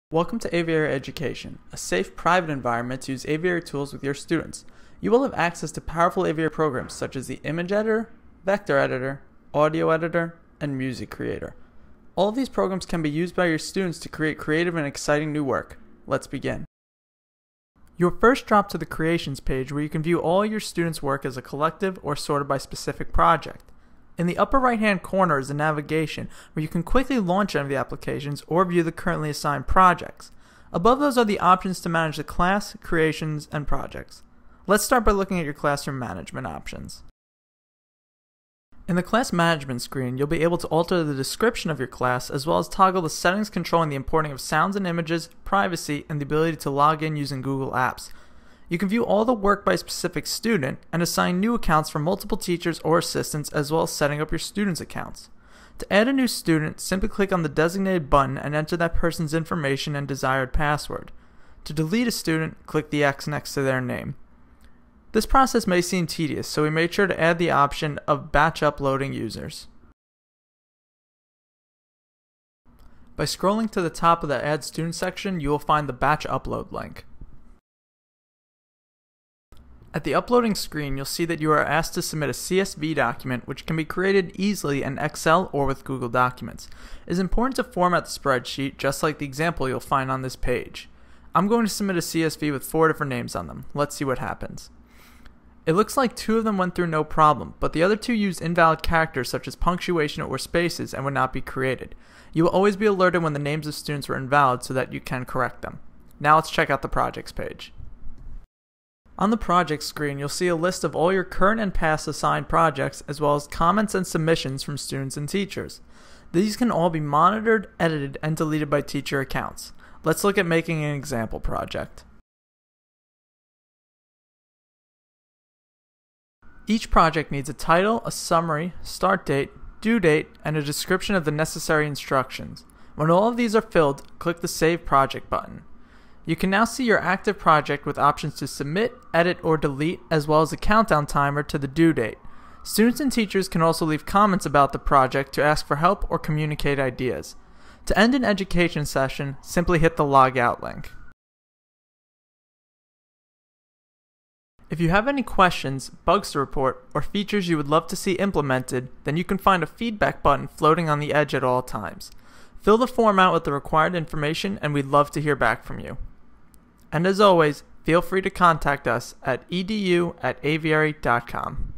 Welcome to Aviary Education, a safe, private environment to use Aviary tools with your students. You will have access to powerful Aviary programs such as the Image Editor, Vector Editor, Audio Editor, and Music Creator. All of these programs can be used by your students to create creative and exciting new work. Let's begin. You'll first drop to the Creations page where you can view all your students' work as a collective or sorted by specific project. In the upper right-hand corner is the navigation, where you can quickly launch any of the applications or view the currently assigned projects. Above those are the options to manage the class, creations, and projects. Let's start by looking at your classroom management options. In the class management screen, you'll be able to alter the description of your class as well as toggle the settings controlling the importing of sounds and images, privacy, and the ability to log in using Google Apps. You can view all the work by a specific student and assign new accounts for multiple teachers or assistants, as well as setting up your students' accounts. To add a new student, simply click on the designated button and enter that person's information and desired password. To delete a student, click the X next to their name. This process may seem tedious, so we made sure to add the option of batch uploading users. By scrolling to the top of the Add Student section, you will find the Batch Upload link. At the uploading screen, you'll see that you are asked to submit a CSV document, which can be created easily in Excel or with Google Documents. It is important to format the spreadsheet just like the example you'll find on this page. I'm going to submit a CSV with 4 different names on them. Let's see what happens. It looks like 2 of them went through no problem, but the other 2 used invalid characters such as punctuation or spaces and would not be created. You will always be alerted when the names of students were invalid so that you can correct them. Now let's check out the projects page. On the project screen, you'll see a list of all your current and past assigned projects, as well as comments and submissions from students and teachers. These can all be monitored, edited, and deleted by teacher accounts. Let's look at making an example project. Each project needs a title, a summary, start date, due date, and a description of the necessary instructions. When all of these are filled, click the Save Project button. You can now see your active project with options to submit, edit, or delete, as well as a countdown timer to the due date. Students and teachers can also leave comments about the project to ask for help or communicate ideas. To end an education session, simply hit the Log Out link. If you have any questions, bugs to report, or features you would love to see implemented, then you can find a feedback button floating on the edge at all times. Fill the form out with the required information and we'd love to hear back from you. And as always, feel free to contact us at edu@aviary.com.